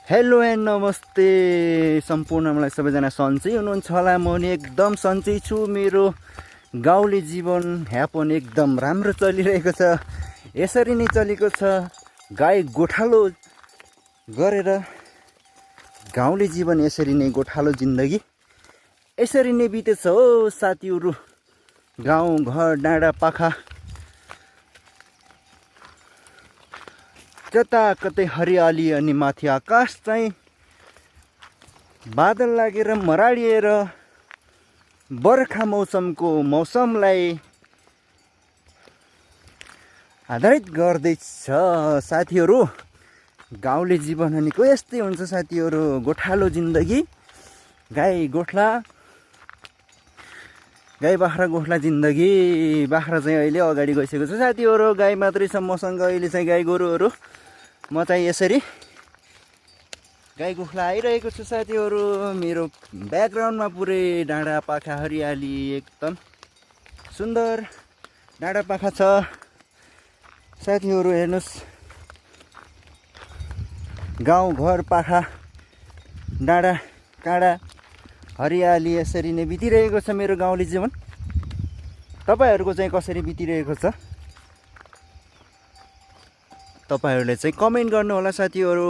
Hello and नमस्ते सम्पूर्ण मलाई सबैजना सन्चै हुनुहुन्छ होला। म नि एकदम सन्चै छु। मेरो गाउँले जीवन यापन एकदम राम्रो चलिरहेको छ। यसरी नै चलेको छ। गाई गोठालो गरेर गाउँले जीवन यसरी नै गोठालो जिन्दगी यसरी नै बितेछ हो साथीहरू। गाउँ घर डाँडा पाखा जता कतै हरियाली अनि माथि आकाश चाहिँ बादल लागेर मराडिएर बर्खा मौसमलाई आधारित गर्दैछ साथीहरू। गाउँले जीवन भनेको यस्तै हुन्छ साथीहरू। गोठालो जिन्दगी गाई बाख्रा गोठला जिन्दगी। बाख्रा चाहिँ अहिले अगाडि गइसकेको छ साथीहरू। गाई मात्रै छ मसँग अहिले चाहिँ। गाई गोरुहरू म चाहिँ यसरी गाई गोठला आइरहेको छु साथीहरू। मेरो ब्याकग्राउन्डमा पुरै डाँडा पाखा हरियाली एकदम सुन्दर डाँडा पाखा छ साथीहरू। हेर्नुहोस्, गाउँ घर पाखा डाँडा काँडा हरियाली यसरी नै बितिरहेको छ मेरो गाउँले जीवन। तपाईँहरूको चाहिँ कसरी बितिरहेको छ तपाईँहरूले चाहिँ कमेन्ट गर्नु होला साथीहरू।